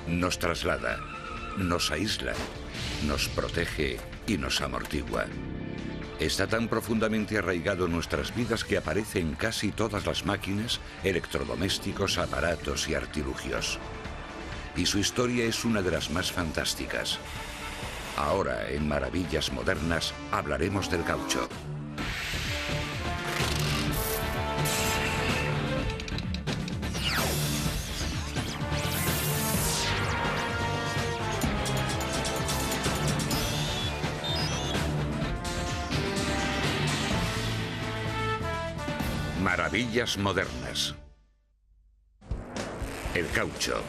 Nos traslada, nos aísla, nos protege y nos amortigua. Está tan profundamente arraigado en nuestras vidas que aparece en casi todas las máquinas, electrodomésticos, aparatos y artilugios. Y su historia es una de las más fantásticas. Ahora, en Maravillas Modernas, hablaremos del caucho. Maravillas Modernas. El caucho.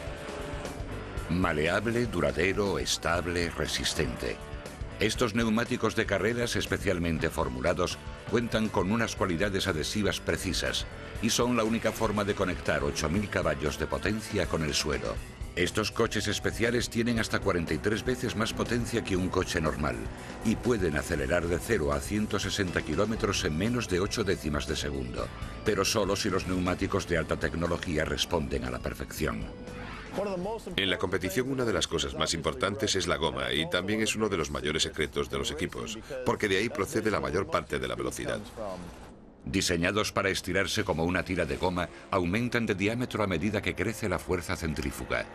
Maleable, duradero, estable, resistente. Estos neumáticos de carreras especialmente formulados cuentan con unas cualidades adhesivas precisas y son la única forma de conectar 8.000 caballos de potencia con el suelo. Estos coches especiales tienen hasta 43 veces más potencia que un coche normal y pueden acelerar de 0 a 160 kilómetros en menos de 8 décimas de segundo, pero solo si los neumáticos de alta tecnología responden a la perfección. En la competición, una de las cosas más importantes es la goma y también es uno de los mayores secretos de los equipos, porque de ahí procede la mayor parte de la velocidad. Diseñados para estirarse como una tira de goma, aumentan de diámetro a medida que crece la fuerza centrífuga.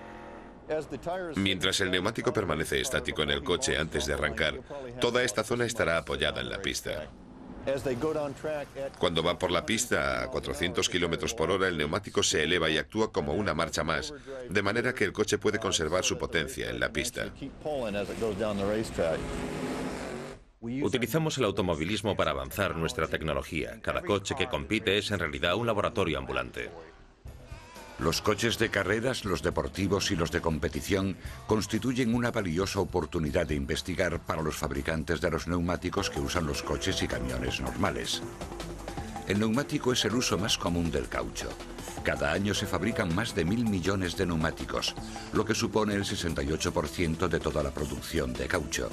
Mientras el neumático permanece estático en el coche antes de arrancar, toda esta zona estará apoyada en la pista. Cuando van por la pista a 400 km por hora, el neumático se eleva y actúa como una marcha más, de manera que el coche puede conservar su potencia en la pista. Utilizamos el automovilismo para avanzar nuestra tecnología. Cada coche que compite es en realidad un laboratorio ambulante. Los coches de carreras, los deportivos y los de competición constituyen una valiosa oportunidad de investigar para los fabricantes de los neumáticos que usan los coches y camiones normales. El neumático es el uso más común del caucho. Cada año se fabrican más de 1.000 millones de neumáticos, lo que supone el 68% de toda la producción de caucho.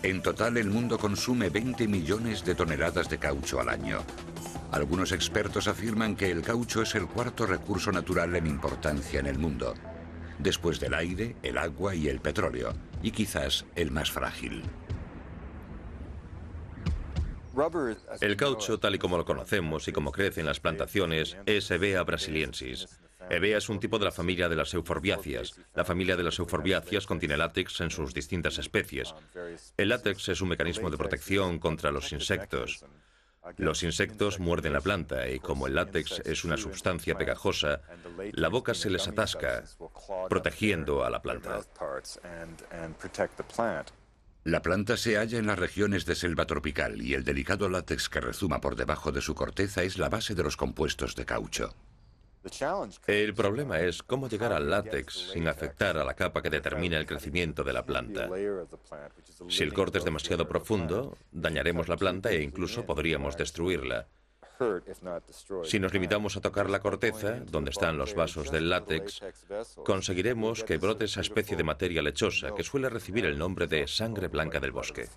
En total, el mundo consume 20 millones de toneladas de caucho al año. Algunos expertos afirman que el caucho es el cuarto recurso natural en importancia en el mundo, después del aire, el agua y el petróleo, y quizás el más frágil. El caucho, tal y como lo conocemos y como crece en las plantaciones, es Hevea brasiliensis. Hevea es un tipo de la familia de las euforbiáceas. La familia de las euforbiáceas contiene látex en sus distintas especies. El látex es un mecanismo de protección contra los insectos. Los insectos muerden la planta y como el látex es una sustancia pegajosa, la boca se les atasca, protegiendo a la planta. La planta se halla en las regiones de selva tropical y el delicado látex que rezuma por debajo de su corteza es la base de los compuestos de caucho. El problema es cómo llegar al látex sin afectar a la capa que determina el crecimiento de la planta. Si el corte es demasiado profundo, dañaremos la planta e incluso podríamos destruirla. Si nos limitamos a tocar la corteza, donde están los vasos del látex, conseguiremos que brote esa especie de materia lechosa que suele recibir el nombre de sangre blanca del bosque.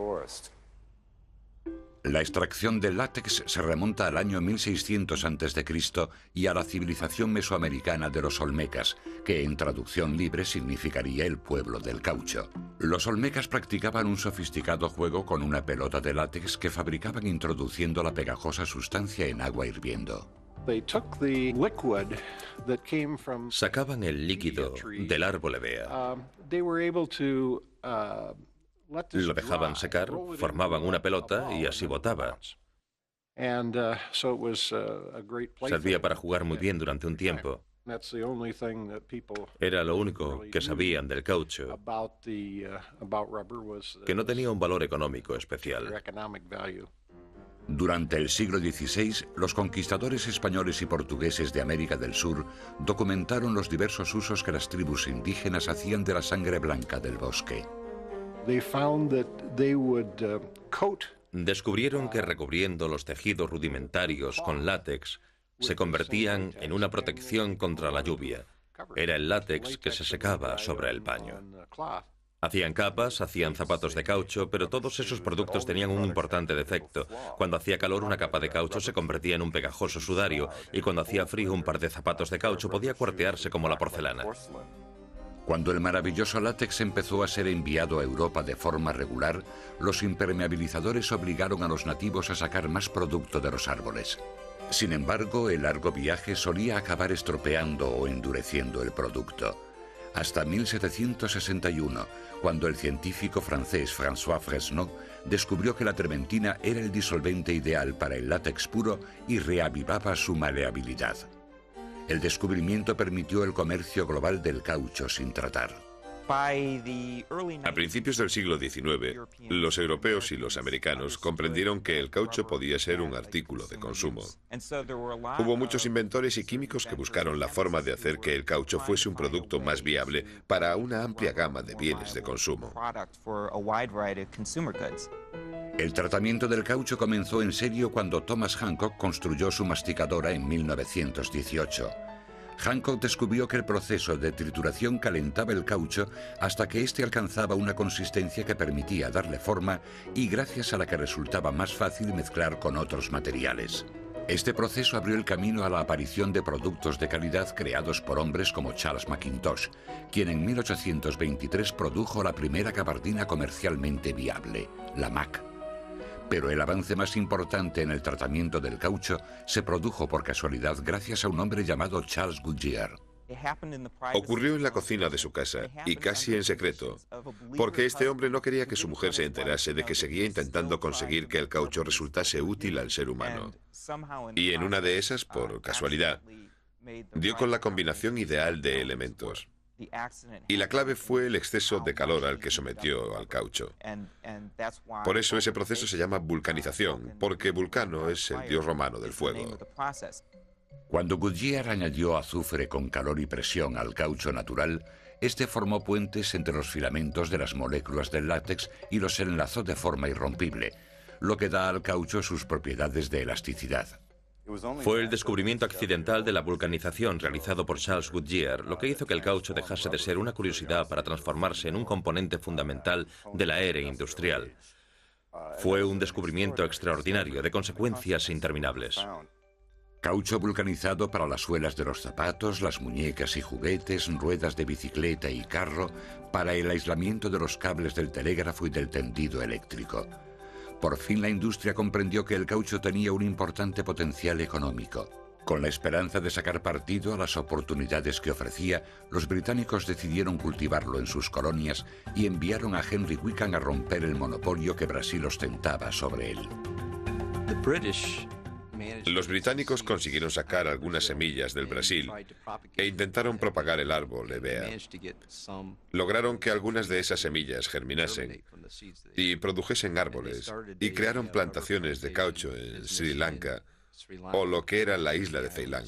La extracción del látex se remonta al año 1600 a.C. y a la civilización mesoamericana de los olmecas, que en traducción libre significaría el pueblo del caucho. Los olmecas practicaban un sofisticado juego con una pelota de látex que fabricaban introduciendo la pegajosa sustancia en agua hirviendo. Sacaban el líquido del árbol Hevea. Lo dejaban secar, formaban una pelota y así botaba. Servía para jugar muy bien durante un tiempo. Era lo único que sabían del caucho, que no tenía un valor económico especial. Durante el siglo XVI, los conquistadores españoles y portugueses de América del Sur documentaron los diversos usos que las tribus indígenas hacían de la sangre blanca del bosque. Descubrieron que recubriendo los tejidos rudimentarios con látex se convertían en una protección contra la lluvia. Era el látex que se secaba sobre el paño. Hacían capas, hacían zapatos de caucho, pero todos esos productos tenían un importante defecto. Cuando hacía calor, una capa de caucho se convertía en un pegajoso sudario, y cuando hacía frío, un par de zapatos de caucho podía cuartearse como la porcelana. Cuando el maravilloso látex empezó a ser enviado a Europa de forma regular, los impermeabilizadores obligaron a los nativos a sacar más producto de los árboles. Sin embargo, el largo viaje solía acabar estropeando o endureciendo el producto. Hasta 1761, cuando el científico francés François Fresnel descubrió que la trementina era el disolvente ideal para el látex puro y reavivaba su maleabilidad. El descubrimiento permitió el comercio global del caucho sin tratar. A principios del siglo XIX, los europeos y los americanos comprendieron que el caucho podía ser un artículo de consumo. Hubo muchos inventores y químicos que buscaron la forma de hacer que el caucho fuese un producto más viable para una amplia gama de bienes de consumo. El tratamiento del caucho comenzó en serio cuando Thomas Hancock construyó su masticadora en 1918. Hancock descubrió que el proceso de trituración calentaba el caucho hasta que éste alcanzaba una consistencia que permitía darle forma y gracias a la que resultaba más fácil mezclar con otros materiales. Este proceso abrió el camino a la aparición de productos de calidad creados por hombres como Charles McIntosh, quien en 1823 produjo la primera gabardina comercialmente viable, la Mac. Pero el avance más importante en el tratamiento del caucho se produjo por casualidad gracias a un hombre llamado Charles Goodyear. Ocurrió en la cocina de su casa, y casi en secreto, porque este hombre no quería que su mujer se enterase de que seguía intentando conseguir que el caucho resultase útil al ser humano. Y en una de esas, por casualidad, dio con la combinación ideal de elementos. Y la clave fue el exceso de calor al que sometió al caucho. Por eso ese proceso se llama vulcanización, porque Vulcano es el dios romano del fuego. Cuando Goodyear añadió azufre con calor y presión al caucho natural, este formó puentes entre los filamentos de las moléculas del látex y los enlazó de forma irrompible, lo que da al caucho sus propiedades de elasticidad. Fue el descubrimiento accidental de la vulcanización realizado por Charles Goodyear lo que hizo que el caucho dejase de ser una curiosidad para transformarse en un componente fundamental de la era industrial. Fue un descubrimiento extraordinario de consecuencias interminables. Caucho vulcanizado para las suelas de los zapatos, las muñecas y juguetes, ruedas de bicicleta y carro, para el aislamiento de los cables del telégrafo y del tendido eléctrico. Por fin la industria comprendió que el caucho tenía un importante potencial económico. Con la esperanza de sacar partido a las oportunidades que ofrecía, los británicos decidieron cultivarlo en sus colonias y enviaron a Henry Wickham a romper el monopolio que Brasil ostentaba sobre él. Los británicos consiguieron sacar algunas semillas del Brasil e intentaron propagar el árbol hevea. Lograron que algunas de esas semillas germinasen y produjesen árboles y crearon plantaciones de caucho en Sri Lanka o lo que era la isla de Ceilán.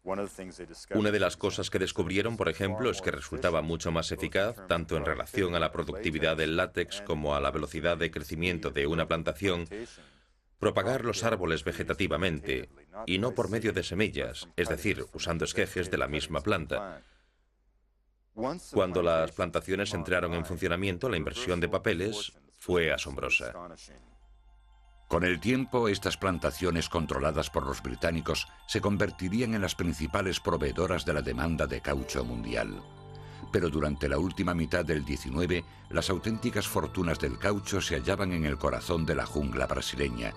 Una de las cosas que descubrieron, por ejemplo, es que resultaba mucho más eficaz, tanto en relación a la productividad del látex como a la velocidad de crecimiento de una plantación, propagar los árboles vegetativamente y no por medio de semillas, es decir, usando esquejes de la misma planta. Cuando las plantaciones entraron en funcionamiento, la inversión de papeles fue asombrosa. Con el tiempo, estas plantaciones controladas por los británicos se convertirían en las principales proveedoras de la demanda de caucho mundial. Pero durante la última mitad del XIX, las auténticas fortunas del caucho se hallaban en el corazón de la jungla brasileña.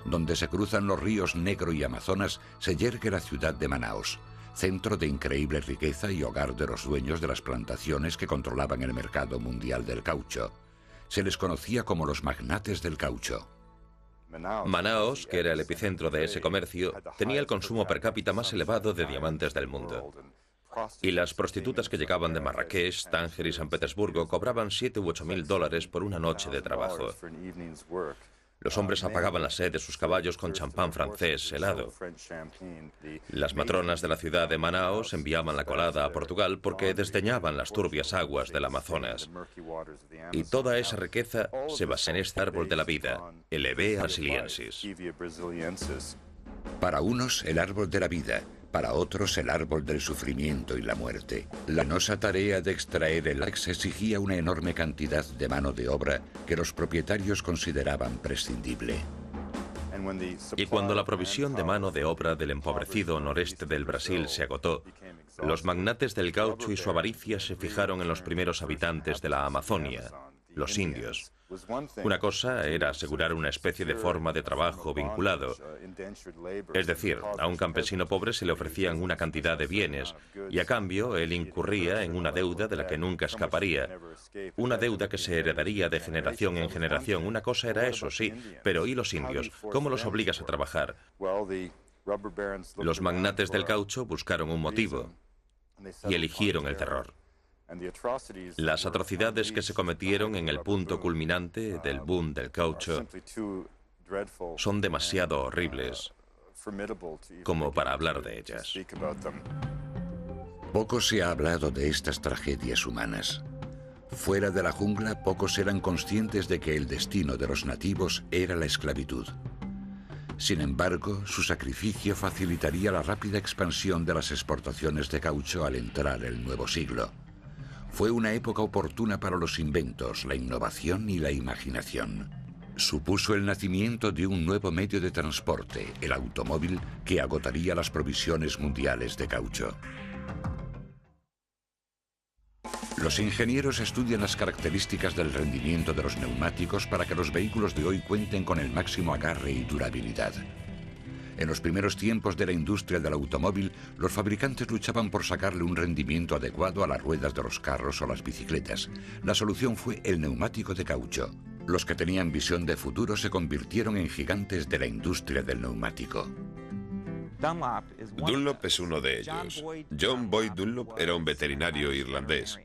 Donde se cruzan los ríos Negro y Amazonas, se yergue la ciudad de Manaos, centro de increíble riqueza y hogar de los dueños de las plantaciones que controlaban el mercado mundial del caucho. Se les conocía como los magnates del caucho. Manaos, que era el epicentro de ese comercio, tenía el consumo per cápita más elevado de diamantes del mundo. Y las prostitutas que llegaban de Marrakech, Tánger y San Petersburgo cobraban $7.000 u $8.000 por una noche de trabajo. Los hombres apagaban la sed de sus caballos con champán francés helado. Las matronas de la ciudad de Manaos enviaban la colada a Portugal porque desdeñaban las turbias aguas del Amazonas. Y toda esa riqueza se basa en este árbol de la vida, el Hevea brasiliensis. Para unos, el árbol de la vida, para otros, el árbol del sufrimiento y la muerte. La penosa tarea de extraer el látex exigía una enorme cantidad de mano de obra que los propietarios consideraban prescindible. Y cuando la provisión de mano de obra del empobrecido noreste del Brasil se agotó, Los magnates del caucho y su avaricia se fijaron en los primeros habitantes de la Amazonia, los indios. Una cosa era asegurar una especie de forma de trabajo vinculado. Es decir, a un campesino pobre se le ofrecían una cantidad de bienes y a cambio él incurría en una deuda de la que nunca escaparía. Una deuda que se heredaría de generación en generación. Una cosa era eso, sí, pero ¿y los indios? ¿Cómo los obligas a trabajar? Los magnates del caucho buscaron un motivo y eligieron el terror. Las atrocidades que se cometieron en el punto culminante del boom del caucho son demasiado horribles como para hablar de ellas. Poco se ha hablado de estas tragedias humanas. Fuera de la jungla, pocos eran conscientes de que el destino de los nativos era la esclavitud. Sin embargo, su sacrificio facilitaría la rápida expansión de las exportaciones de caucho al entrar el nuevo siglo. Fue una época oportuna para los inventos, la innovación y la imaginación. Supuso el nacimiento de un nuevo medio de transporte, el automóvil, que agotaría las provisiones mundiales de caucho. Los ingenieros estudian las características del rendimiento de los neumáticos para que los vehículos de hoy cuenten con el máximo agarre y durabilidad. En los primeros tiempos de la industria del automóvil, los fabricantes luchaban por sacarle un rendimiento adecuado a las ruedas de los carros o las bicicletas. La solución fue el neumático de caucho. Los que tenían visión de futuro se convirtieron en gigantes de la industria del neumático. Dunlop es uno de ellos. John Boyd Dunlop era un veterinario irlandés.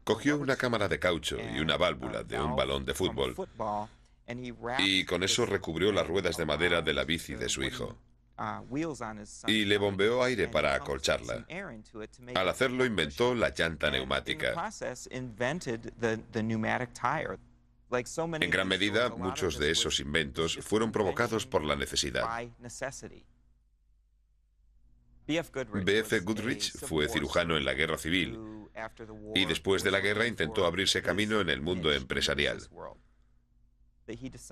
Cogió una cámara de caucho y una válvula de un balón de fútbol y con eso recubrió las ruedas de madera de la bici de su hijo y le bombeó aire para acolcharla. Al hacerlo inventó la llanta neumática. En gran medida, muchos de esos inventos fueron provocados por la necesidad. B.F. Goodrich fue cirujano en la Guerra Civil y después de la guerra intentó abrirse camino en el mundo empresarial.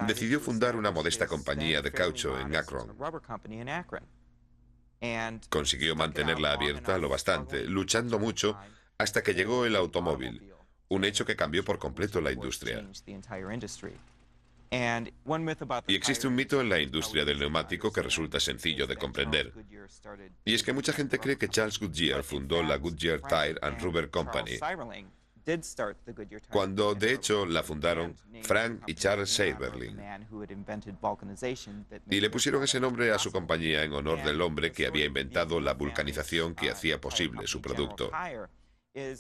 Decidió fundar una modesta compañía de caucho en Akron. Consiguió mantenerla abierta lo bastante, luchando mucho, hasta que llegó el automóvil, un hecho que cambió por completo la industria. Y existe un mito en la industria del neumático que resulta sencillo de comprender. Y es que mucha gente cree que Charles Goodyear fundó la Goodyear Tire and Rubber Company, cuando de hecho la fundaron Frank y Charles Seiberling. Y le pusieron ese nombre a su compañía en honor del hombre que había inventado la vulcanización que hacía posible su producto.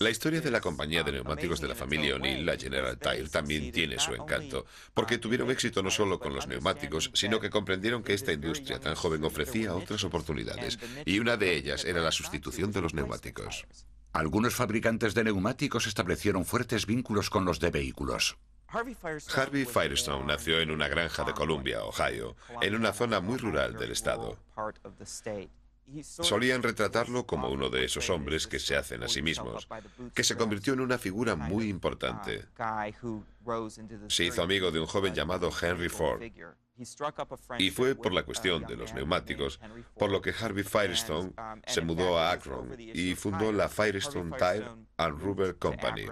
La historia de la compañía de neumáticos de la familia O'Neill, la General Tire, también tiene su encanto, porque tuvieron éxito no solo con los neumáticos, sino que comprendieron que esta industria tan joven ofrecía otras oportunidades, y una de ellas era la sustitución de los neumáticos. Algunos fabricantes de neumáticos establecieron fuertes vínculos con los de vehículos. Harvey Firestone nació en una granja de Columbia, Ohio, en una zona muy rural del estado. Solían retratarlo como uno de esos hombres que se hacen a sí mismos, que se convirtió en una figura muy importante. Se hizo amigo de un joven llamado Henry Ford, y fue por la cuestión de los neumáticos, por lo que Harvey Firestone se mudó a Akron y fundó la Firestone Tire and Rubber Company.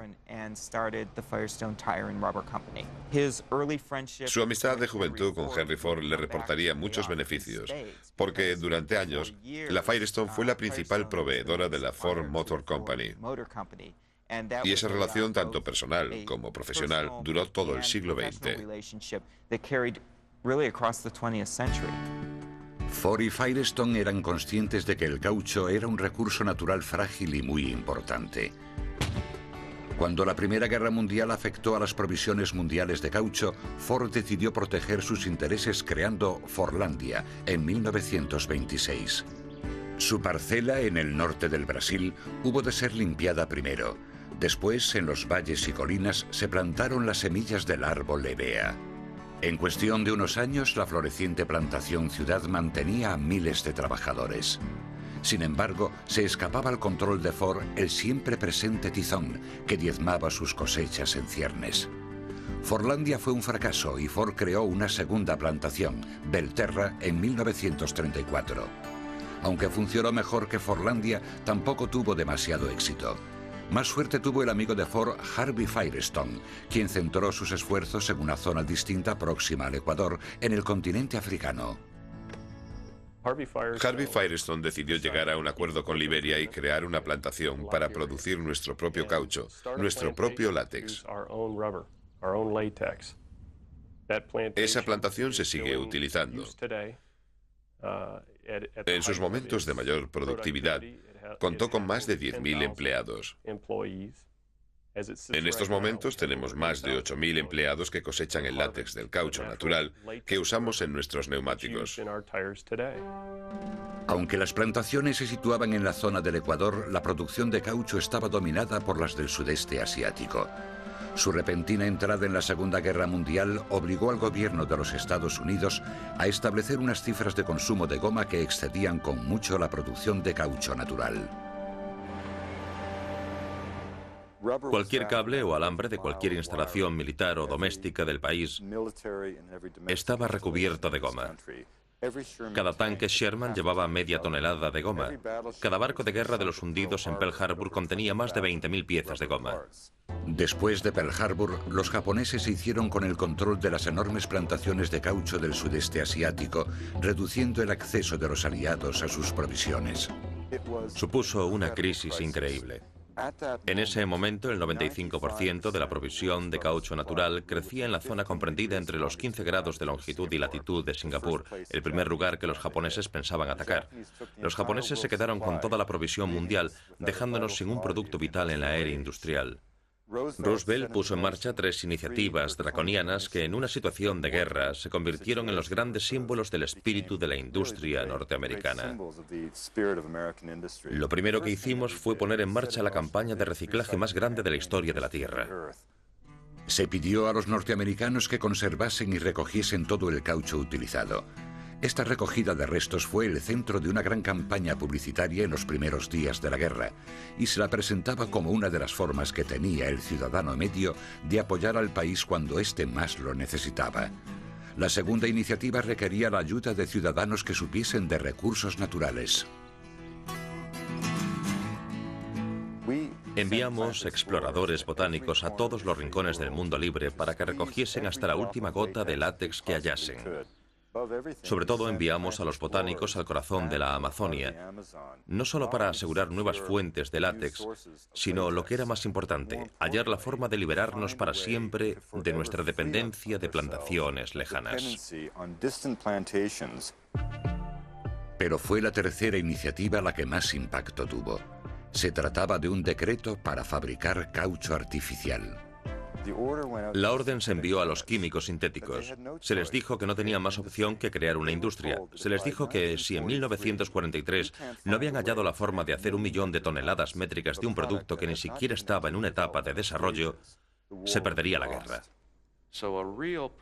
Su amistad de juventud con Henry Ford le reportaría muchos beneficios, porque durante años la Firestone fue la principal proveedora de la Ford Motor Company. Y esa relación, tanto personal como profesional, duró todo el siglo XX. Ford y Firestone eran conscientes de que el caucho era un recurso natural frágil y muy importante. Cuando la Primera Guerra Mundial afectó a las provisiones mundiales de caucho, Ford decidió proteger sus intereses creando Fordlandia en 1926. Su parcela en el norte del Brasil hubo de ser limpiada primero. Después, en los valles y colinas, se plantaron las semillas del árbol hevea. En cuestión de unos años, la floreciente plantación ciudad mantenía a miles de trabajadores. Sin embargo, se escapaba al control de Ford el siempre presente tizón, que diezmaba sus cosechas en ciernes. Fordlandia fue un fracaso y Ford creó una segunda plantación, Belterra, en 1934. Aunque funcionó mejor que Fordlandia, tampoco tuvo demasiado éxito. Más suerte tuvo el amigo de Ford, Harvey Firestone, quien centró sus esfuerzos en una zona distinta próxima al Ecuador, en el continente africano. Harvey Firestone decidió llegar a un acuerdo con Liberia y crear una plantación para producir nuestro propio caucho, nuestro propio látex. Esa plantación se sigue utilizando. En sus momentos de mayor productividad, contó con más de 10.000 empleados. En estos momentos tenemos más de 8.000 empleados que cosechan el látex del caucho natural que usamos en nuestros neumáticos. Aunque las plantaciones se situaban en la zona del Ecuador, la producción de caucho estaba dominada por las del sudeste asiático. Su repentina entrada en la Segunda Guerra Mundial obligó al gobierno de los Estados Unidos a establecer unas cifras de consumo de goma que excedían con mucho la producción de caucho natural. Cualquier cable o alambre de cualquier instalación militar o doméstica del país estaba recubierto de goma. Cada tanque Sherman llevaba media tonelada de goma. Cada barco de guerra de los hundidos en Pearl Harbor contenía más de 20.000 piezas de goma. Después de Pearl Harbor, los japoneses se hicieron con el control de las enormes plantaciones de caucho del sudeste asiático, reduciendo el acceso de los aliados a sus provisiones. Supuso una crisis increíble. En ese momento, el 95% de la provisión de caucho natural crecía en la zona comprendida entre los 15 grados de longitud y latitud de Singapur, el primer lugar que los japoneses pensaban atacar. Los japoneses se quedaron con toda la provisión mundial, dejándonos sin un producto vital en la era industrial. Roosevelt puso en marcha 3 iniciativas draconianas que en una situación de guerra se convirtieron en los grandes símbolos del espíritu de la industria norteamericana. Lo primero que hicimos fue poner en marcha la campaña de reciclaje más grande de la historia de la Tierra. Se pidió a los norteamericanos que conservasen y recogiesen todo el caucho utilizado. Esta recogida de restos fue el centro de una gran campaña publicitaria en los primeros días de la guerra, y se la presentaba como una de las formas que tenía el ciudadano medio de apoyar al país cuando éste más lo necesitaba. La segunda iniciativa requería la ayuda de ciudadanos que supiesen de recursos naturales. Enviamos exploradores botánicos a todos los rincones del mundo libre para que recogiesen hasta la última gota de látex que hallasen. Sobre todo enviamos a los botánicos al corazón de la Amazonia, no solo para asegurar nuevas fuentes de látex, sino, lo que era más importante, hallar la forma de liberarnos para siempre de nuestra dependencia de plantaciones lejanas. Pero fue la tercera iniciativa la que más impacto tuvo. Se trataba de un decreto para fabricar caucho artificial. La orden se envió a los químicos sintéticos. Se les dijo que no tenían más opción que crear una industria. Se les dijo que si en 1943 no habían hallado la forma de hacer 1 millón de toneladas métricas de un producto que ni siquiera estaba en una etapa de desarrollo, se perdería la guerra.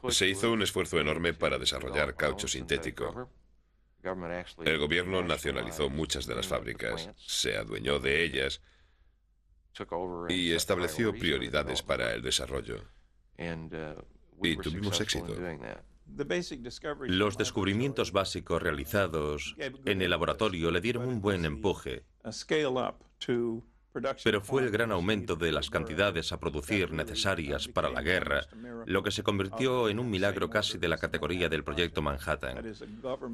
Se hizo un esfuerzo enorme para desarrollar caucho sintético. El gobierno nacionalizó muchas de las fábricas, se adueñó de ellas y estableció prioridades para el desarrollo. Y tuvimos éxito. Los descubrimientos básicos realizados en el laboratorio le dieron un buen empuje, pero fue el gran aumento de las cantidades a producir necesarias para la guerra lo que se convirtió en un milagro casi de la categoría del Proyecto Manhattan.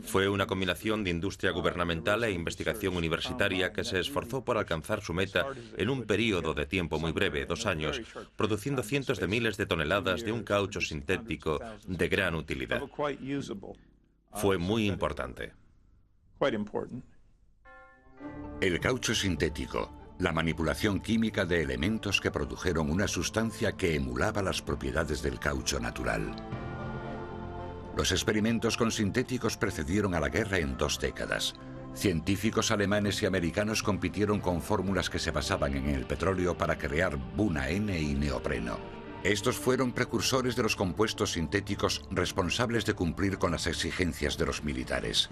Fue una combinación de industria gubernamental e investigación universitaria que se esforzó por alcanzar su meta en un periodo de tiempo muy breve, 2 años, produciendo cientos de miles de toneladas de un caucho sintético de gran utilidad. Fue muy importante. El caucho sintético, la manipulación química de elementos que produjeron una sustancia que emulaba las propiedades del caucho natural. Los experimentos con sintéticos precedieron a la guerra en 2 décadas. Científicos alemanes y americanos compitieron con fórmulas que se basaban en el petróleo para crear Buna N y neopreno. Estos fueron precursores de los compuestos sintéticos responsables de cumplir con las exigencias de los militares.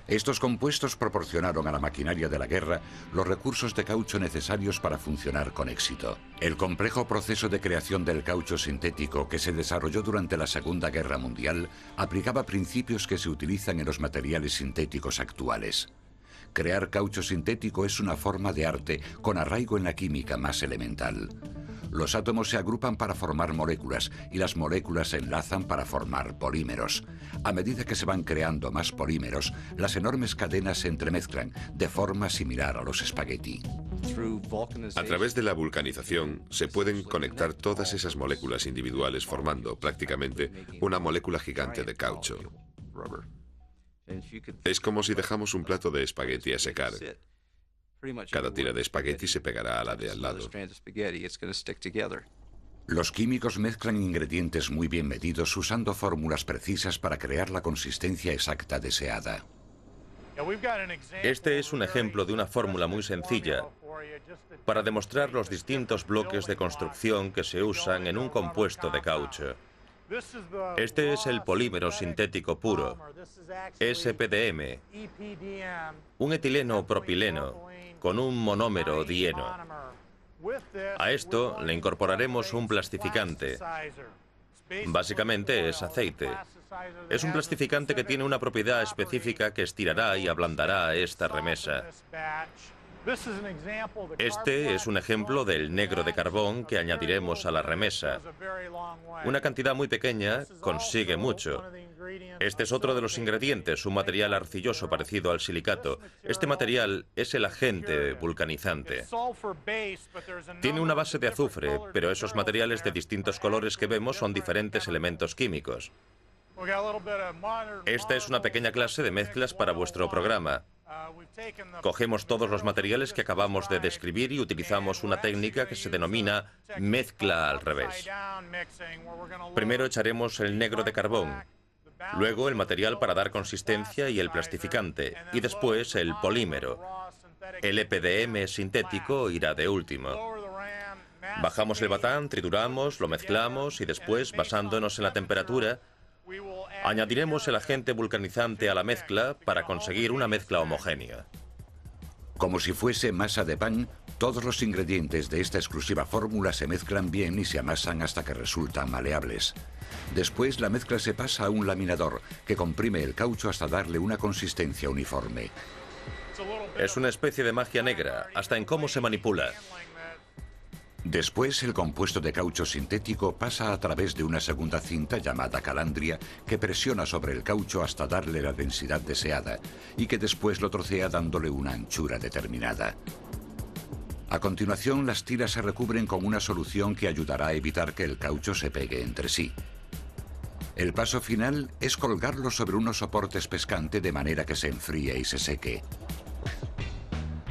Estos compuestos proporcionaron a la maquinaria de la guerra los recursos de caucho necesarios para funcionar con éxito. El complejo proceso de creación del caucho sintético que se desarrolló durante la Segunda Guerra Mundial aplicaba principios que se utilizan en los materiales sintéticos actuales. Crear caucho sintético es una forma de arte con arraigo en la química más elemental. Los átomos se agrupan para formar moléculas y las moléculas se enlazan para formar polímeros. A medida que se van creando más polímeros, las enormes cadenas se entremezclan de forma similar a los espagueti. A través de la vulcanización se pueden conectar todas esas moléculas individuales formando prácticamente una molécula gigante de caucho. Es como si dejamos un plato de espagueti a secar. Cada tira de espagueti se pegará a la de al lado. Los químicos mezclan ingredientes muy bien medidos usando fórmulas precisas para crear la consistencia exacta deseada. Este es un ejemplo de una fórmula muy sencilla para demostrar los distintos bloques de construcción que se usan en un compuesto de caucho. Este es el polímero sintético puro, SPDM, un etileno propileno con un monómero dieno. A esto le incorporaremos un plastificante. Básicamente es aceite. Es un plastificante que tiene una propiedad específica que estirará y ablandará esta remesa. Este es un ejemplo del negro de carbón que añadiremos a la remesa. Una cantidad muy pequeña consigue mucho. Este es otro de los ingredientes, un material arcilloso parecido al silicato. Este material es el agente vulcanizante. Tiene una base de azufre, pero esos materiales de distintos colores que vemos son diferentes elementos químicos. Esta es una pequeña clase de mezclas para vuestro programa. Cogemos todos los materiales que acabamos de describir y utilizamos una técnica que se denomina mezcla al revés. Primero echaremos el negro de carbón, luego el material para dar consistencia y el plastificante, y después el polímero. El EPDM sintético irá de último. Bajamos el batán, trituramos, lo mezclamos y después, basándonos en la temperatura, añadiremos el agente vulcanizante a la mezcla para conseguir una mezcla homogénea. Como si fuese masa de pan, todos los ingredientes de esta exclusiva fórmula se mezclan bien y se amasan hasta que resultan maleables. Después la mezcla se pasa a un laminador que comprime el caucho hasta darle una consistencia uniforme. Es una especie de magia negra, hasta en cómo se manipula. Después, el compuesto de caucho sintético pasa a través de una segunda cinta llamada calandria que presiona sobre el caucho hasta darle la densidad deseada y que después lo trocea dándole una anchura determinada. A continuación, las tiras se recubren con una solución que ayudará a evitar que el caucho se pegue entre sí. El paso final es colgarlo sobre unos soportes pescante de manera que se enfríe y se seque.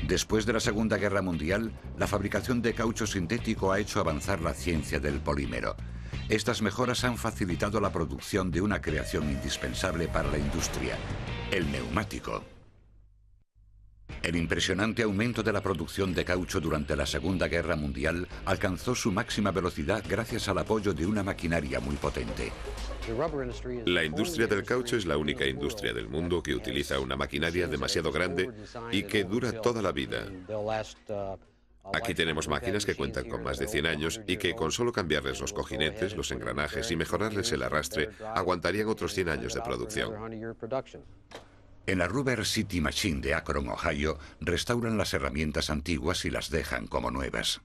Después de la Segunda Guerra Mundial, la fabricación de caucho sintético ha hecho avanzar la ciencia del polímero. Estas mejoras han facilitado la producción de una creación indispensable para la industria, el neumático. El impresionante aumento de la producción de caucho durante la Segunda Guerra Mundial alcanzó su máxima velocidad gracias al apoyo de una maquinaria muy potente. La industria del caucho es la única industria del mundo que utiliza una maquinaria demasiado grande y que dura toda la vida. Aquí tenemos máquinas que cuentan con más de 100 años y que con solo cambiarles los cojinetes, los engranajes y mejorarles el arrastre, aguantarían otros 100 años de producción. En la Rubber City Machine de Akron, Ohio, restauran las herramientas antiguas y las dejan como nuevas.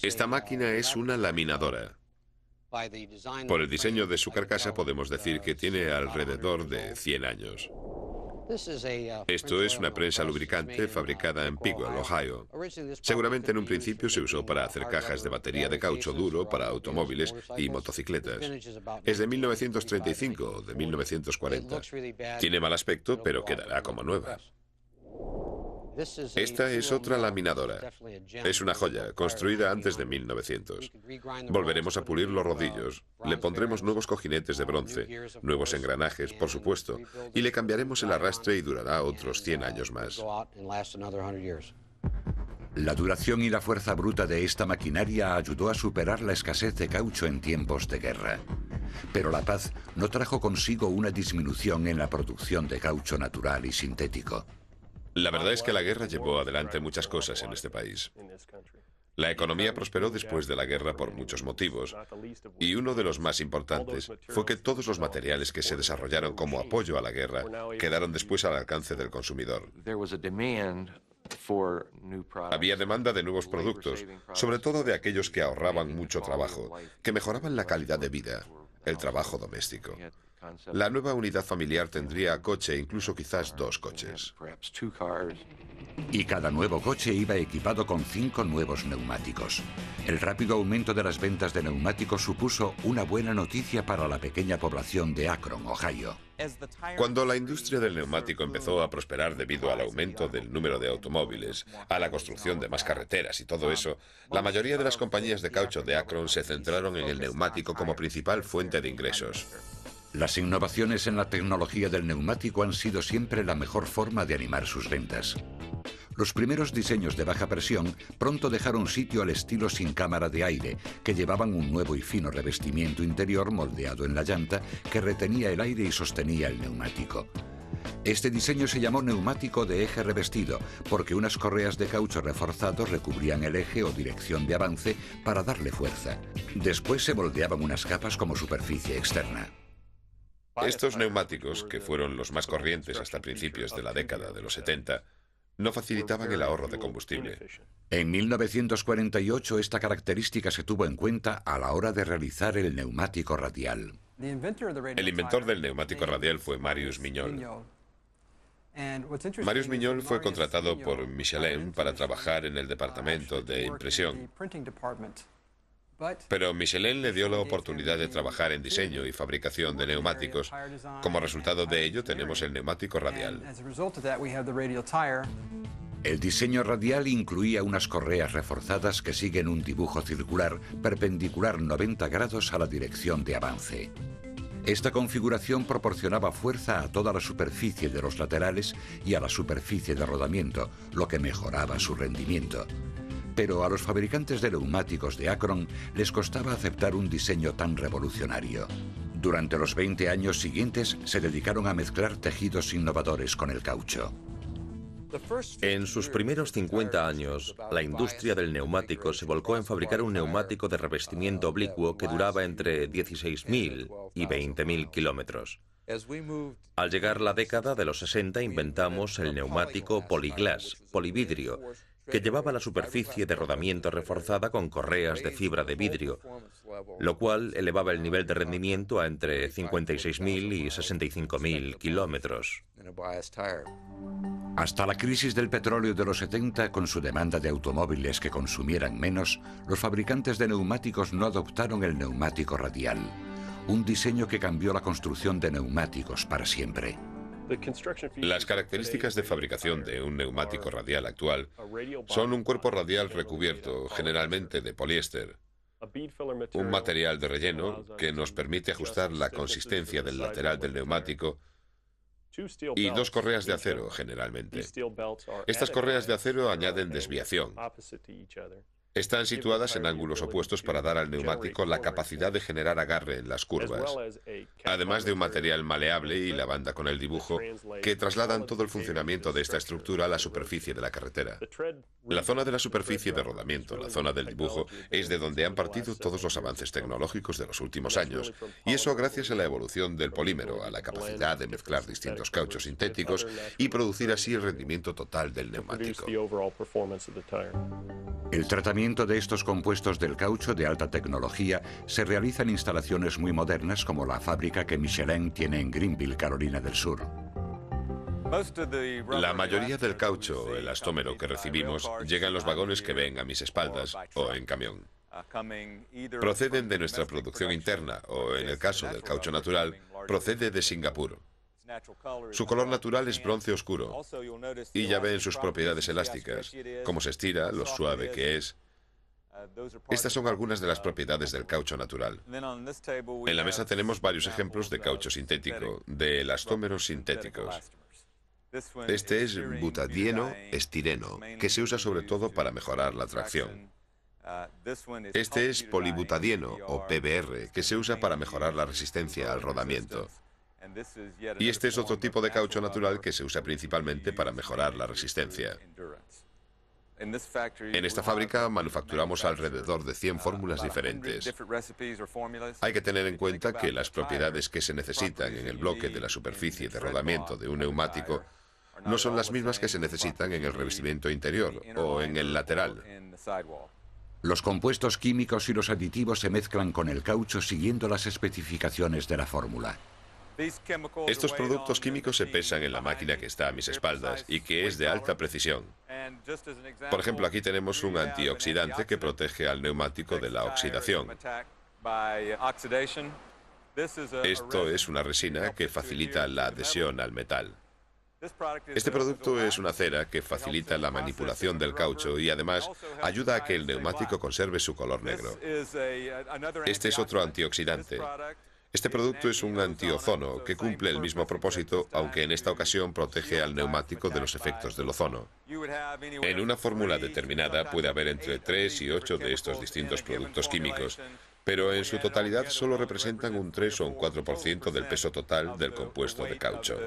Esta máquina es una laminadora. Por el diseño de su carcasa podemos decir que tiene alrededor de 100 años. Esto es una prensa lubricante fabricada en Pigwell, Ohio. Seguramente en un principio se usó para hacer cajas de batería de caucho duro para automóviles y motocicletas. Es de 1935 o de 1940. Tiene mal aspecto, pero quedará como nueva. Esta es otra laminadora. Es una joya, construida antes de 1900. Volveremos a pulir los rodillos, le pondremos nuevos cojinetes de bronce, nuevos engranajes, por supuesto, y le cambiaremos el arrastre y durará otros 100 años más. La duración y la fuerza bruta de esta maquinaria ayudó a superar la escasez de caucho en tiempos de guerra. Pero la paz no trajo consigo una disminución en la producción de caucho natural y sintético. La verdad es que la guerra llevó adelante muchas cosas en este país. La economía prosperó después de la guerra por muchos motivos, y uno de los más importantes fue que todos los materiales que se desarrollaron como apoyo a la guerra quedaron después al alcance del consumidor. Había demanda de nuevos productos, sobre todo de aquellos que ahorraban mucho trabajo, que mejoraban la calidad de vida, el trabajo doméstico. La nueva unidad familiar tendría coche, incluso quizás 2 coches. Y cada nuevo coche iba equipado con 5 nuevos neumáticos. El rápido aumento de las ventas de neumáticos supuso una buena noticia para la pequeña población de Akron, Ohio. Cuando la industria del neumático empezó a prosperar debido al aumento del número de automóviles, a la construcción de más carreteras y todo eso, la mayoría de las compañías de caucho de Akron se centraron en el neumático como principal fuente de ingresos. Las innovaciones en la tecnología del neumático han sido siempre la mejor forma de animar sus ventas. Los primeros diseños de baja presión pronto dejaron sitio al estilo sin cámara de aire, que llevaban un nuevo y fino revestimiento interior moldeado en la llanta que retenía el aire y sostenía el neumático. Este diseño se llamó neumático de eje revestido, porque unas correas de caucho reforzado recubrían el eje o dirección de avance para darle fuerza. Después se moldeaban unas capas como superficie externa. Estos neumáticos, que fueron los más corrientes hasta principios de la década de los 70, no facilitaban el ahorro de combustible. En 1948 esta característica se tuvo en cuenta a la hora de realizar el neumático radial. El inventor del neumático radial fue Marius Mignol. Marius Mignol fue contratado por Michelin para trabajar en el departamento de impresión. Pero Michelin le dio la oportunidad de trabajar en diseño y fabricación de neumáticos. Como resultado de ello tenemos el neumático radial. El diseño radial incluía unas correas reforzadas que siguen un dibujo circular perpendicular 90 grados a la dirección de avance. Esta configuración proporcionaba fuerza a toda la superficie de los laterales y a la superficie de rodamiento, lo que mejoraba su rendimiento. Pero a los fabricantes de neumáticos de Akron les costaba aceptar un diseño tan revolucionario. Durante los 20 años siguientes se dedicaron a mezclar tejidos innovadores con el caucho. En sus primeros 50 años, la industria del neumático se volcó en fabricar un neumático de revestimiento oblicuo que duraba entre 16.000 y 20.000 kilómetros. Al llegar la década de los 60 inventamos el neumático polyglass, polividrio, que llevaba la superficie de rodamiento reforzada con correas de fibra de vidrio, lo cual elevaba el nivel de rendimiento a entre 56.000 y 65.000 kilómetros. Hasta la crisis del petróleo de los 70, con su demanda de automóviles que consumieran menos, los fabricantes de neumáticos no adoptaron el neumático radial, un diseño que cambió la construcción de neumáticos para siempre. Las características de fabricación de un neumático radial actual son un cuerpo radial recubierto, generalmente de poliéster, un material de relleno que nos permite ajustar la consistencia del lateral del neumático y 2 correas de acero, generalmente. Estas correas de acero añaden desviación. Están situadas en ángulos opuestos para dar al neumático la capacidad de generar agarre en las curvas, además de un material maleable y la banda con el dibujo que trasladan todo el funcionamiento de esta estructura a la superficie de la carretera. La zona de la superficie de rodamiento, la zona del dibujo, es de donde han partido todos los avances tecnológicos de los últimos años, y eso gracias a la evolución del polímero, a la capacidad de mezclar distintos cauchos sintéticos y producir así el rendimiento total del neumático. El tratamiento de estos compuestos del caucho de alta tecnología se realiza en instalaciones muy modernas como la fábrica que Michelin tiene en Greenville, Carolina del Sur. La mayoría del caucho elastómero que recibimos llega en los vagones que ven a mis espaldas o en camión. Proceden de nuestra producción interna o, en el caso del caucho natural, procede de Singapur. Su color natural es bronce oscuro y ya ven sus propiedades elásticas, cómo se estira, lo suave que es. Estas son algunas de las propiedades del caucho natural. En la mesa tenemos varios ejemplos de caucho sintético, de elastómeros sintéticos. Este es butadieno-estireno, que se usa sobre todo para mejorar la tracción. Este es polibutadieno o PBR, que se usa para mejorar la resistencia al rodamiento. Y este es otro tipo de caucho natural que se usa principalmente para mejorar la resistencia. En esta fábrica manufacturamos alrededor de 100 fórmulas diferentes. Hay que tener en cuenta que las propiedades que se necesitan en el bloque de la superficie de rodamiento de un neumático no son las mismas que se necesitan en el revestimiento interior o en el lateral. Los compuestos químicos y los aditivos se mezclan con el caucho siguiendo las especificaciones de la fórmula. Estos productos químicos se pesan en la máquina que está a mis espaldas y que es de alta precisión. Por ejemplo, aquí tenemos un antioxidante que protege al neumático de la oxidación. Esto es una resina que facilita la adhesión al metal. Este producto es una cera que facilita la manipulación del caucho y además ayuda a que el neumático conserve su color negro. Este es otro antioxidante. Este producto es un antiozono que cumple el mismo propósito, aunque en esta ocasión protege al neumático de los efectos del ozono. En una fórmula determinada puede haber entre 3 y 8 de estos distintos productos químicos, pero en su totalidad solo representan un 3 o un 4% del peso total del compuesto de caucho.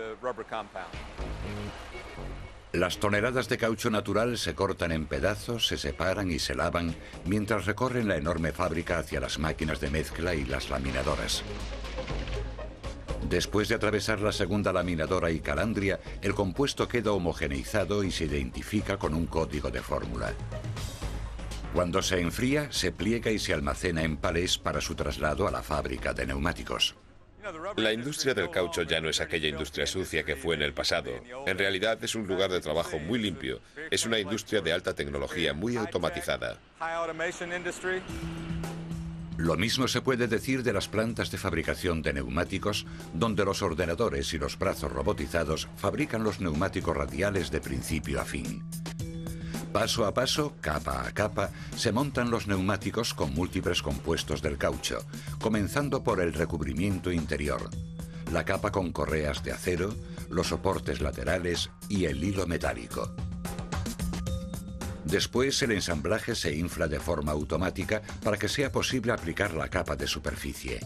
Las toneladas de caucho natural se cortan en pedazos, se separan y se lavan mientras recorren la enorme fábrica hacia las máquinas de mezcla y las laminadoras. Después de atravesar la segunda laminadora y calandria, el compuesto queda homogeneizado y se identifica con un código de fórmula. Cuando se enfría, se pliega y se almacena en palés para su traslado a la fábrica de neumáticos. La industria del caucho ya no es aquella industria sucia que fue en el pasado. En realidad es un lugar de trabajo muy limpio. Es una industria de alta tecnología muy automatizada. Lo mismo se puede decir de las plantas de fabricación de neumáticos, donde los ordenadores y los brazos robotizados fabrican los neumáticos radiales de principio a fin. Paso a paso, capa a capa, se montan los neumáticos con múltiples compuestos del caucho, comenzando por el recubrimiento interior, la capa con correas de acero, los soportes laterales y el hilo metálico. Después el ensamblaje se infla de forma automática para que sea posible aplicar la capa de superficie.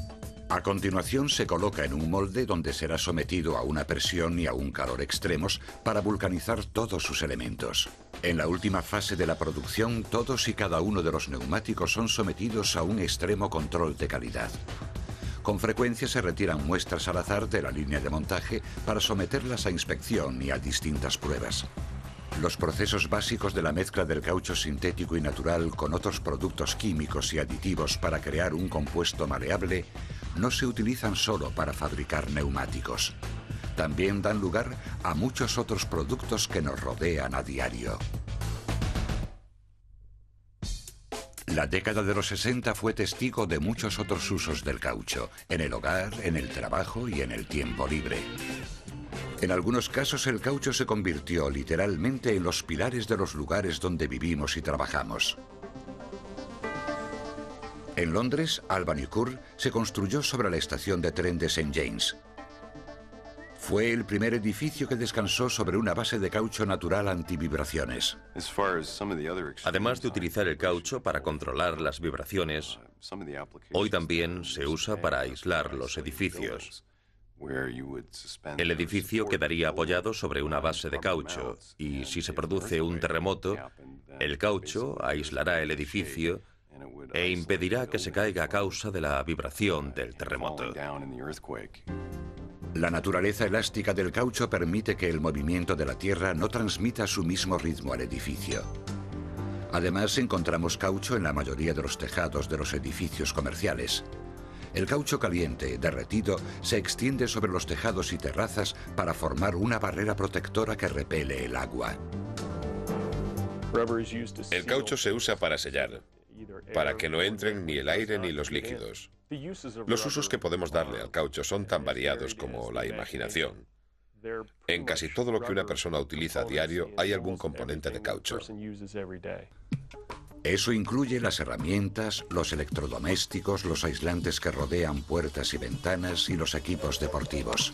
A continuación se coloca en un molde donde será sometido a una presión y a un calor extremos para vulcanizar todos sus elementos. En la última fase de la producción, todos y cada uno de los neumáticos son sometidos a un extremo control de calidad. Con frecuencia se retiran muestras al azar de la línea de montaje para someterlas a inspección y a distintas pruebas. Los procesos básicos de la mezcla del caucho sintético y natural con otros productos químicos y aditivos para crear un compuesto maleable no se utilizan solo para fabricar neumáticos. También dan lugar a muchos otros productos que nos rodean a diario. La década de los 60 fue testigo de muchos otros usos del caucho, en el hogar, en el trabajo y en el tiempo libre. En algunos casos el caucho se convirtió literalmente en los pilares de los lugares donde vivimos y trabajamos. En Londres, Albany Court se construyó sobre la estación de tren de St. James. Fue el primer edificio que descansó sobre una base de caucho natural antivibraciones. Además de utilizar el caucho para controlar las vibraciones, hoy también se usa para aislar los edificios. El edificio quedaría apoyado sobre una base de caucho y si se produce un terremoto, el caucho aislará el edificio e impedirá que se caiga a causa de la vibración del terremoto. La naturaleza elástica del caucho permite que el movimiento de la tierra no transmita su mismo ritmo al edificio. Además, encontramos caucho en la mayoría de los tejados de los edificios comerciales. El caucho caliente, derretido, se extiende sobre los tejados y terrazas para formar una barrera protectora que repele el agua. El caucho se usa para sellar, para que no entren ni el aire ni los líquidos. Los usos que podemos darle al caucho son tan variados como la imaginación. En casi todo lo que una persona utiliza a diario hay algún componente de caucho. Eso incluye las herramientas, los electrodomésticos, los aislantes que rodean puertas y ventanas y los equipos deportivos.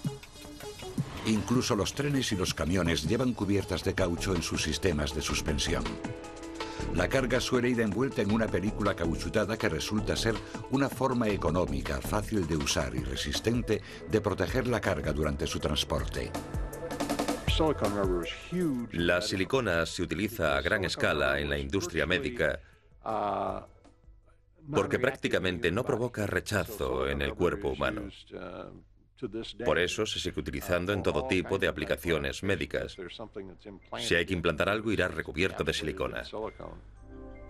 Incluso los trenes y los camiones llevan cubiertas de caucho en sus sistemas de suspensión. La carga suele ir envuelta en una película cauchutada que resulta ser una forma económica, fácil de usar y resistente de proteger la carga durante su transporte. La silicona se utiliza a gran escala en la industria médica porque prácticamente no provoca rechazo en el cuerpo humano. Por eso se sigue utilizando en todo tipo de aplicaciones médicas. Si hay que implantar algo, irá recubierto de silicona.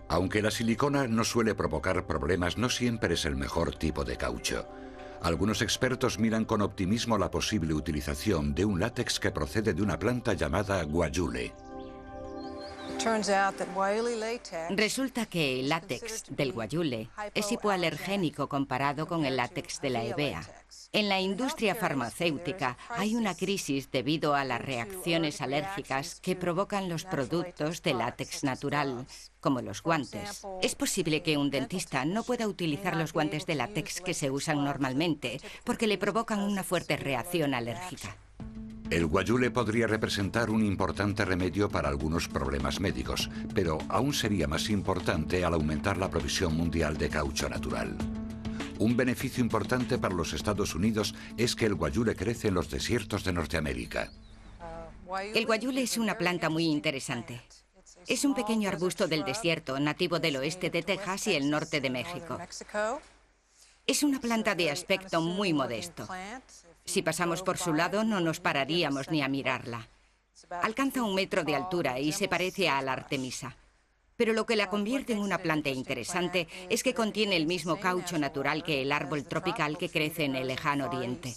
Aunque la silicona no suele provocar problemas, no siempre es el mejor tipo de caucho. Algunos expertos miran con optimismo la posible utilización de un látex que procede de una planta llamada guayule. Resulta que el látex del guayule es hipoalergénico comparado con el látex de la hevea. En la industria farmacéutica hay una crisis debido a las reacciones alérgicas que provocan los productos de látex natural, como los guantes. Es posible que un dentista no pueda utilizar los guantes de látex que se usan normalmente porque le provocan una fuerte reacción alérgica. El guayule podría representar un importante remedio para algunos problemas médicos, pero aún sería más importante al aumentar la provisión mundial de caucho natural. Un beneficio importante para los Estados Unidos es que el guayule crece en los desiertos de Norteamérica. El guayule es una planta muy interesante. Es un pequeño arbusto del desierto, nativo del oeste de Texas y el norte de México. Es una planta de aspecto muy modesto. Si pasamos por su lado, no nos pararíamos ni a mirarla. Alcanza 1 metro de altura y se parece a la artemisa. Pero lo que la convierte en una planta interesante es que contiene el mismo caucho natural que el árbol tropical que crece en el lejano oriente.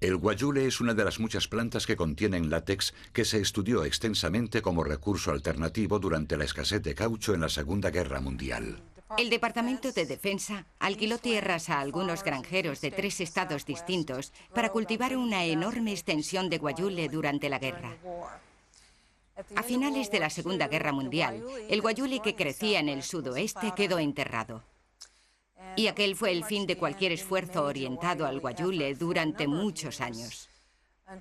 El guayule es una de las muchas plantas que contienen látex que se estudió extensamente como recurso alternativo durante la escasez de caucho en la Segunda Guerra Mundial. El Departamento de Defensa alquiló tierras a algunos granjeros de 3 estados distintos para cultivar una enorme extensión de guayule durante la guerra. A finales de la Segunda Guerra Mundial, el guayule que crecía en el sudoeste quedó enterrado. Y aquel fue el fin de cualquier esfuerzo orientado al guayule durante muchos años,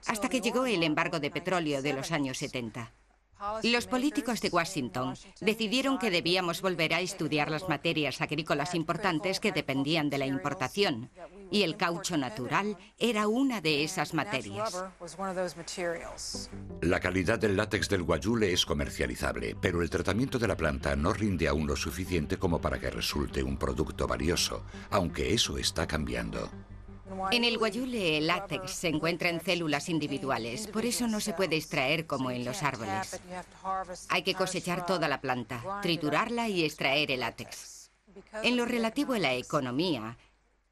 hasta que llegó el embargo de petróleo de los años 70. Los políticos de Washington decidieron que debíamos volver a estudiar las materias agrícolas importantes que dependían de la importación, y el caucho natural era una de esas materias. La calidad del látex del guayule es comercializable, pero el tratamiento de la planta no rinde aún lo suficiente como para que resulte un producto valioso, aunque eso está cambiando. En el guayule, el látex se encuentra en células individuales, por eso no se puede extraer como en los árboles. Hay que cosechar toda la planta, triturarla y extraer el látex. En lo relativo a la economía,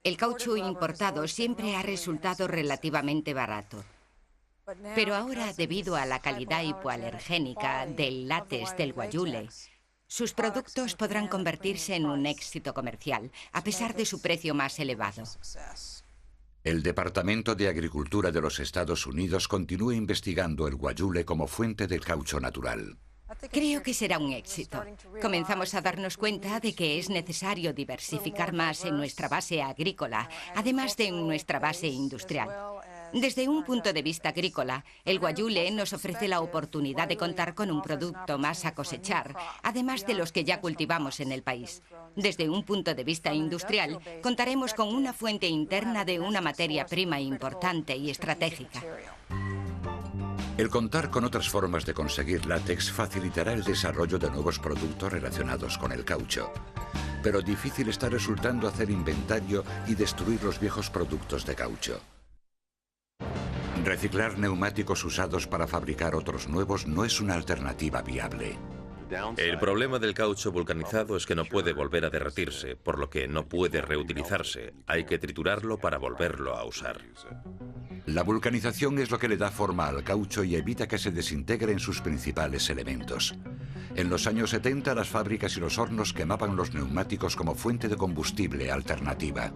el caucho importado siempre ha resultado relativamente barato. Pero ahora, debido a la calidad hipoalergénica del látex del guayule, sus productos podrán convertirse en un éxito comercial, a pesar de su precio más elevado. El Departamento de Agricultura de los Estados Unidos continúa investigando el guayule como fuente del caucho natural. Creo que será un éxito. Comenzamos a darnos cuenta de que es necesario diversificar más en nuestra base agrícola, además de en nuestra base industrial. Desde un punto de vista agrícola, el guayule nos ofrece la oportunidad de contar con un producto más a cosechar, además de los que ya cultivamos en el país. Desde un punto de vista industrial, contaremos con una fuente interna de una materia prima importante y estratégica. El contar con otras formas de conseguir látex facilitará el desarrollo de nuevos productos relacionados con el caucho. Pero difícil está resultando hacer inventario y destruir los viejos productos de caucho. Reciclar neumáticos usados para fabricar otros nuevos no es una alternativa viable. El problema del caucho vulcanizado es que no puede volver a derretirse, por lo que no puede reutilizarse. Hay que triturarlo para volverlo a usar. La vulcanización es lo que le da forma al caucho y evita que se desintegre en sus principales elementos. En los años 70, las fábricas y los hornos quemaban los neumáticos como fuente de combustible alternativa.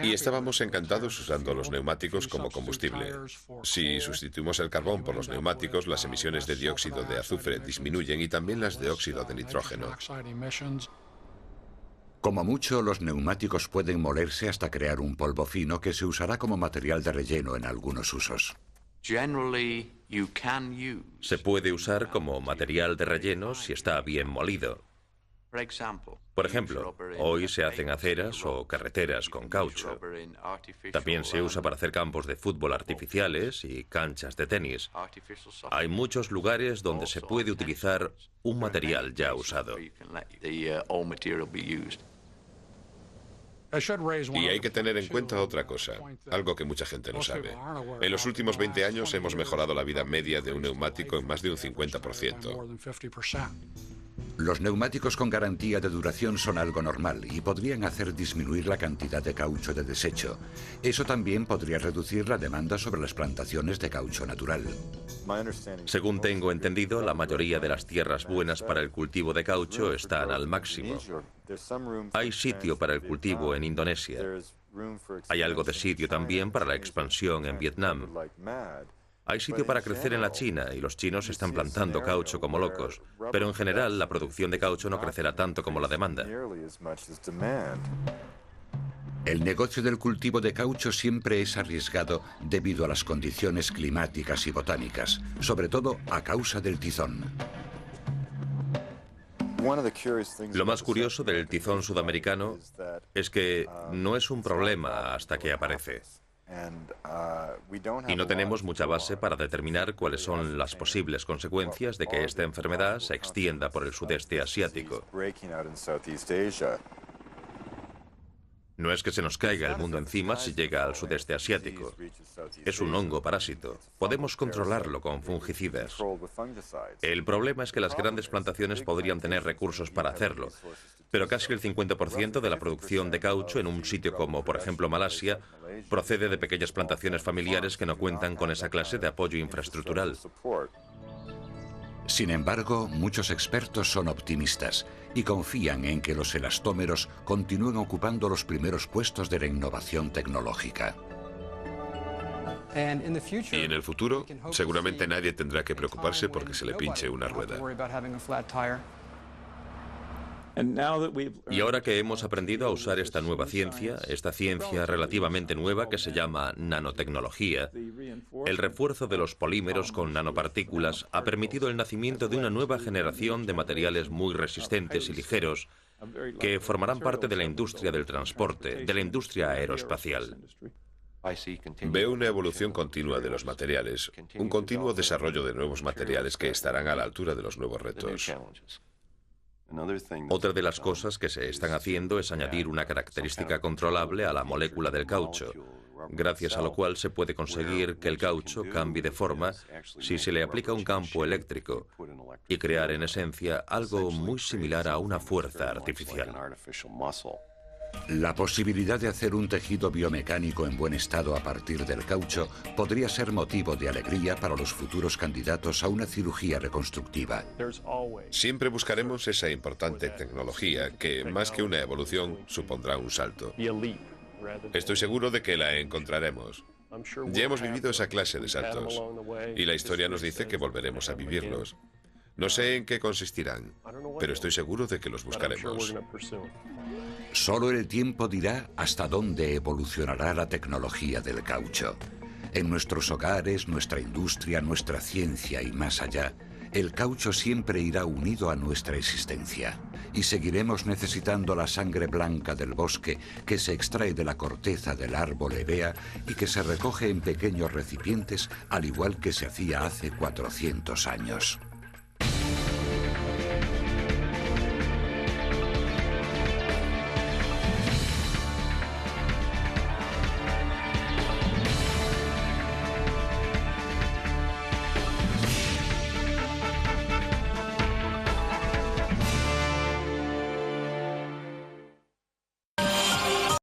Y estábamos encantados usando los neumáticos como combustible. Si sustituimos el carbón por los neumáticos, las emisiones de dióxido de azufre disminuyen y también las de óxido de nitrógeno. Como mucho, los neumáticos pueden molerse hasta crear un polvo fino que se usará como material de relleno en algunos usos. Se puede usar como material de relleno si está bien molido. Por ejemplo, hoy se hacen aceras o carreteras con caucho. También se usa para hacer campos de fútbol artificiales y canchas de tenis. Hay muchos lugares donde se puede utilizar un material ya usado. Y hay que tener en cuenta otra cosa, algo que mucha gente no sabe. En los últimos 20 años hemos mejorado la vida media de un neumático en más de un 50%. Los neumáticos con garantía de duración son algo normal y podrían hacer disminuir la cantidad de caucho de desecho. Eso también podría reducir la demanda sobre las plantaciones de caucho natural. Según tengo entendido, la mayoría de las tierras buenas para el cultivo de caucho están al máximo. Hay sitio para el cultivo en Indonesia. Hay algo de sitio también para la expansión en Vietnam. Hay sitio para crecer en la China y los chinos están plantando caucho como locos, pero en general la producción de caucho no crecerá tanto como la demanda. El negocio del cultivo de caucho siempre es arriesgado debido a las condiciones climáticas y botánicas, sobre todo a causa del tizón. Lo más curioso del tizón sudamericano es que no es un problema hasta que aparece. Y no tenemos mucha base para determinar cuáles son las posibles consecuencias de que esta enfermedad se extienda por el sudeste asiático. No es que se nos caiga el mundo encima si llega al sudeste asiático. Es un hongo parásito. Podemos controlarlo con fungicidas. El problema es que las grandes plantaciones podrían tener recursos para hacerlo, pero casi el 50% de la producción de caucho en un sitio como, por ejemplo, Malasia, procede de pequeñas plantaciones familiares que no cuentan con esa clase de apoyo infraestructural. Sin embargo, muchos expertos son optimistas y confían en que los elastómeros continúen ocupando los primeros puestos de la innovación tecnológica. Y en el futuro, seguramente nadie tendrá que preocuparse porque se le pinche una rueda. Y ahora que hemos aprendido a usar esta nueva ciencia, esta ciencia relativamente nueva que se llama nanotecnología, el refuerzo de los polímeros con nanopartículas ha permitido el nacimiento de una nueva generación de materiales muy resistentes y ligeros que formarán parte de la industria del transporte, de la industria aeroespacial. Veo una evolución continua de los materiales, un continuo desarrollo de nuevos materiales que estarán a la altura de los nuevos retos. Otra de las cosas que se están haciendo es añadir una característica controlable a la molécula del caucho, gracias a lo cual se puede conseguir que el caucho cambie de forma si se le aplica un campo eléctrico y crear en esencia algo muy similar a una fuerza artificial. La posibilidad de hacer un tejido biomecánico en buen estado a partir del caucho podría ser motivo de alegría para los futuros candidatos a una cirugía reconstructiva. Siempre buscaremos esa importante tecnología que, más que una evolución, supondrá un salto. Estoy seguro de que la encontraremos. Ya hemos vivido esa clase de saltos y la historia nos dice que volveremos a vivirlos. No sé en qué consistirán, pero estoy seguro de que los buscaremos. Solo el tiempo dirá hasta dónde evolucionará la tecnología del caucho. En nuestros hogares, nuestra industria, nuestra ciencia y más allá, el caucho siempre irá unido a nuestra existencia. Y seguiremos necesitando la sangre blanca del bosque que se extrae de la corteza del árbol hevea y que se recoge en pequeños recipientes al igual que se hacía hace 400 años.